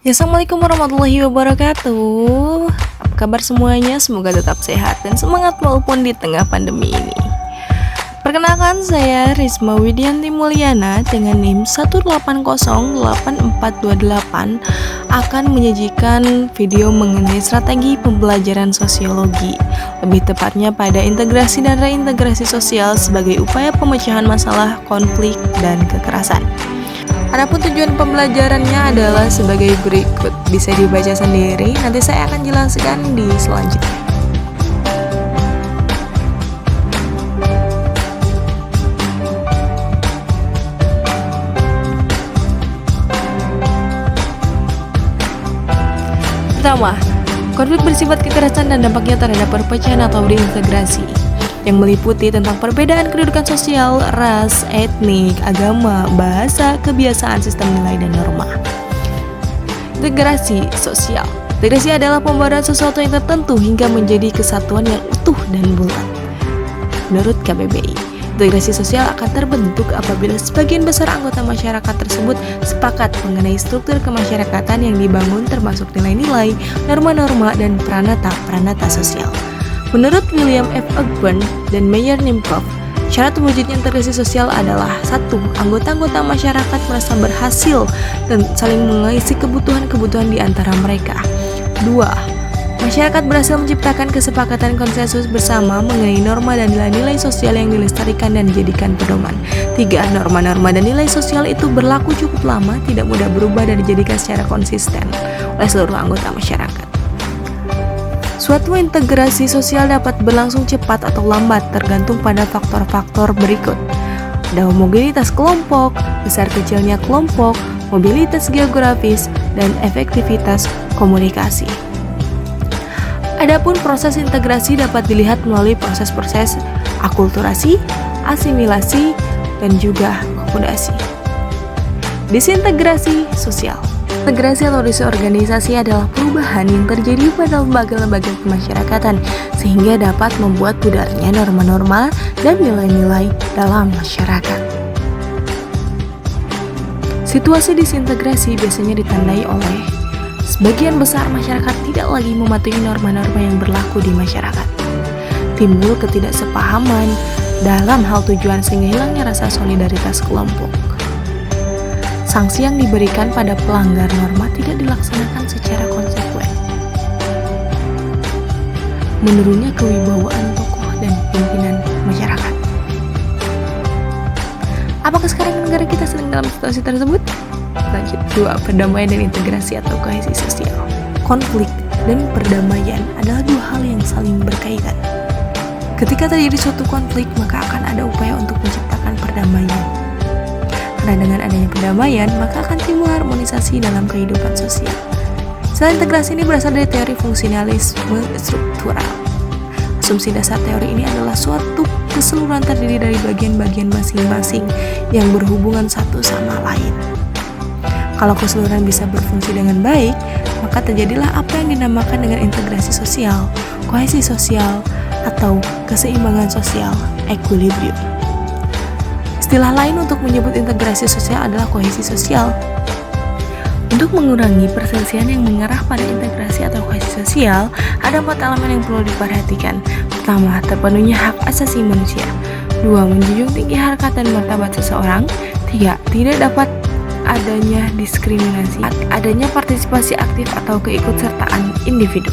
Ya, assalamualaikum warahmatullahi wabarakatuh. Apa kabar semuanya? Semoga tetap sehat dan semangat walaupun di tengah pandemi ini. Perkenalkan, saya Risma Widianti Mulyana dengan NIM 1808428 akan menyajikan video mengenai strategi pembelajaran sosiologi, lebih tepatnya pada integrasi dan reintegrasi sosial sebagai upaya pemecahan masalah konflik dan kekerasan. Adapun tujuan pembelajarannya adalah sebagai berikut, bisa dibaca sendiri, nanti saya akan jelaskan di selanjutnya. Pertama, konflik bersifat kekerasan dan dampaknya terhadap perpecahan atau reintegrasi, yang meliputi tentang perbedaan kedudukan sosial, ras, etnik, agama, bahasa, kebiasaan, sistem nilai, dan norma. Integrasi sosial. Integrasi adalah pembaruan sesuatu yang tertentu hingga menjadi kesatuan yang utuh dan bulat. Menurut KBBI, integrasi sosial akan terbentuk apabila sebagian besar anggota masyarakat tersebut sepakat mengenai struktur kemasyarakatan yang dibangun termasuk nilai-nilai, norma-norma, dan peranata-peranata sosial. Menurut William F. Ogburn dan Meyer Nimkov, syarat wujudnya integrasi sosial adalah 1. Anggota-anggota masyarakat merasa berhasil dan saling mengisi kebutuhan-kebutuhan di antara mereka. 2. Masyarakat berhasil menciptakan kesepakatan konsensus bersama mengenai norma dan nilai-nilai sosial yang dilestarikan dan dijadikan pedoman. 3. Norma-norma dan nilai sosial itu berlaku cukup lama, tidak mudah berubah dan dijadikan secara konsisten oleh seluruh anggota masyarakat. Suatu integrasi sosial dapat berlangsung cepat atau lambat tergantung pada faktor-faktor berikut. Ada homogenitas kelompok, besar kecilnya kelompok, mobilitas geografis, dan efektivitas komunikasi. Adapun proses integrasi dapat dilihat melalui proses-proses akulturasi, asimilasi, dan juga akomodasi. Disintegrasi sosial. Integrasi atau disorganisasi adalah perubahan yang terjadi pada lembaga-lembaga kemasyarakatan sehingga dapat membuat pudarnya norma-norma dan nilai-nilai dalam masyarakat. Situasi disintegrasi biasanya ditandai oleh sebagian besar masyarakat tidak lagi mematuhi norma-norma yang berlaku di masyarakat. Timbul ketidaksepahaman dalam hal tujuan sehingga hilangnya rasa solidaritas kelompok. Sanksi yang diberikan pada pelanggar norma tidak dilaksanakan secara konsekuen. Menurunnya kewibawaan tokoh dan pimpinan masyarakat. Apakah sekarang negara kita sedang dalam situasi tersebut? Lanjut. 2. Perdamaian dan integrasi atau kohesi sosial. Konflik dan perdamaian adalah dua hal yang saling berkaitan. Ketika terjadi suatu konflik, maka akan ada upaya untuk menciptakan perdamaian. Karena dengan adanya perdamaian, maka akan timbul harmonisasi dalam kehidupan sosial. Selain integrasi ini berasal dari teori fungsionalisme struktural. Asumsi dasar teori ini adalah suatu keseluruhan terdiri dari bagian-bagian masing-masing yang berhubungan satu sama lain. Kalau keseluruhan bisa berfungsi dengan baik, maka terjadilah apa yang dinamakan dengan integrasi sosial, kohesi sosial, atau keseimbangan sosial, equilibrium. Istilah lain untuk menyebut integrasi sosial adalah kohesi sosial. Untuk mengurangi perselisihan yang mengarah pada integrasi atau kohesi sosial, ada 4 elemen yang perlu diperhatikan. Pertama, terpenuhinya hak asasi manusia. 2. Menjunjung tinggi harkat dan martabat seseorang. 3. Tidak dapat adanya diskriminasi. Adanya partisipasi aktif atau keikutsertaan individu.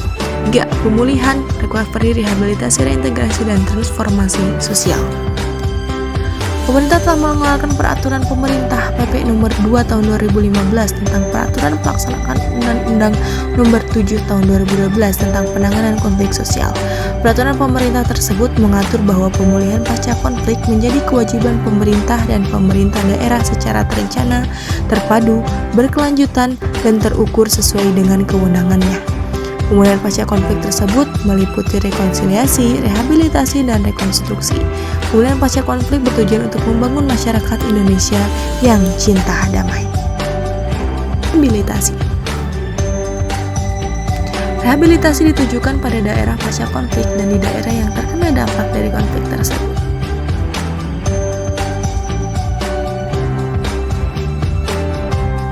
3. Pemulihan, recovery, rehabilitasi, reintegrasi, dan transformasi sosial. Pemerintah telah mengeluarkan peraturan pemerintah PP nomor 2 tahun 2015 tentang peraturan pelaksanaan Undang-Undang nomor 7 tahun 2012 tentang penanganan konflik sosial. Peraturan pemerintah tersebut mengatur bahwa pemulihan pasca konflik menjadi kewajiban pemerintah dan pemerintah daerah secara terencana, terpadu, berkelanjutan, dan terukur sesuai dengan kewenangannya. Pemulihan pasca konflik tersebut meliputi rekonsiliasi, rehabilitasi, dan rekonstruksi. Pemulihan pasca konflik bertujuan untuk membangun masyarakat Indonesia yang cinta damai. Rehabilitasi. Rehabilitasi ditujukan pada daerah pasca konflik dan di daerah yang terkena dampak dari konflik tersebut.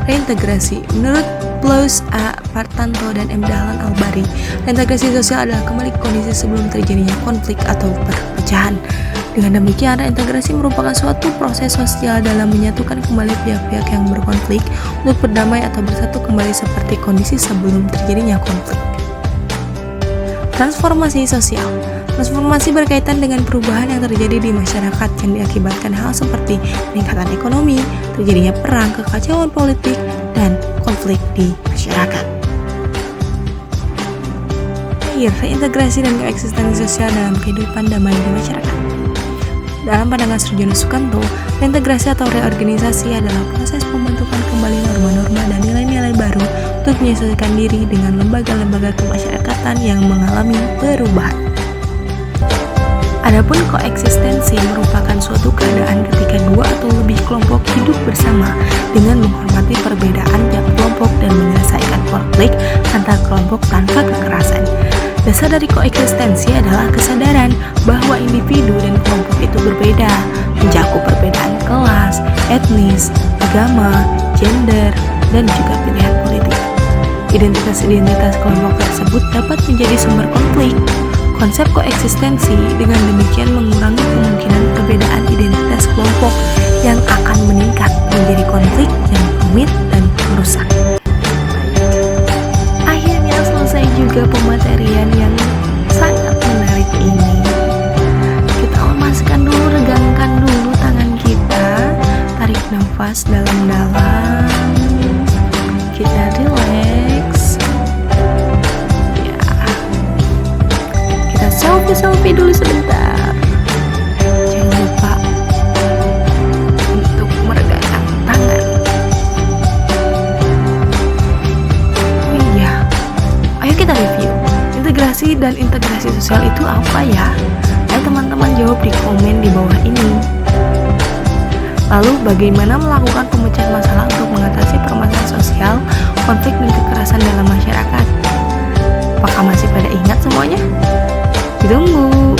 Reintegrasi. Menurut Plus A. Partanto dan M. Dahlan Albari. Reintegrasi sosial adalah kembali ke kondisi sebelum terjadinya konflik atau perpecahan. Dengan demikian, reintegrasi merupakan suatu proses sosial dalam menyatukan kembali pihak-pihak yang berkonflik untuk berdamai atau bersatu kembali seperti kondisi sebelum terjadinya konflik. Transformasi sosial. Transformasi berkaitan dengan perubahan yang terjadi di masyarakat yang diakibatkan hal seperti peningkatan ekonomi, terjadinya perang, kekacauan politik, dan konflik di masyarakat. Reintegrasi dan koeksistensi sosial dalam kehidupan damai di masyarakat. Dalam pandangan Surjono Sukanto, reintegrasi atau reorganisasi adalah proses pembentukan kembali norma-norma dan nilai-nilai baru untuk menyesuaikan diri dengan lembaga-lembaga kemasyarakatan yang mengalami perubahan. Adapun koeksistensi merupakan suatu keadaan ketika dua atau lebih kelompok hidup bersama dengan menghormati perbedaan tiap kelompok dan menyelesaikan konflik antar kelompok tanpa kekerasan. Dasar dari koeksistensi adalah kesadaran bahwa individu dan kelompok itu berbeda, mencakup perbedaan kelas, etnis, agama, gender, dan juga pilihan politik. Identitas-identitas kelompok tersebut dapat menjadi sumber konflik. Konsep koeksistensi dengan demikian mengurangi kemungkinan perbedaan identitas kelompok yang akan meningkat menjadi konflik yang rumit dan merusak. Akhirnya selesai juga pematerian yang sangat menarik ini. Kita lemaskan dulu, regangkan dulu tangan kita, tarik nafas dalam-dalam, kita relax. Kita selfie dulu sebentar. Jangan lupa untuk meregangkan tangan. Oh iya, ayo kita review. Integrasi dan integrasi sosial itu apa ya? Ayo teman-teman jawab di komen di bawah ini. Lalu bagaimana melakukan pemecahan masalah untuk mengatasi permasalahan sosial, konflik dan kekerasan dalam masyarakat? Apakah masih pada ingat semuanya? Ditunggu.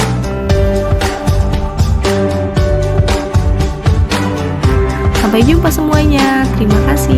Sampai jumpa semuanya. Terima kasih.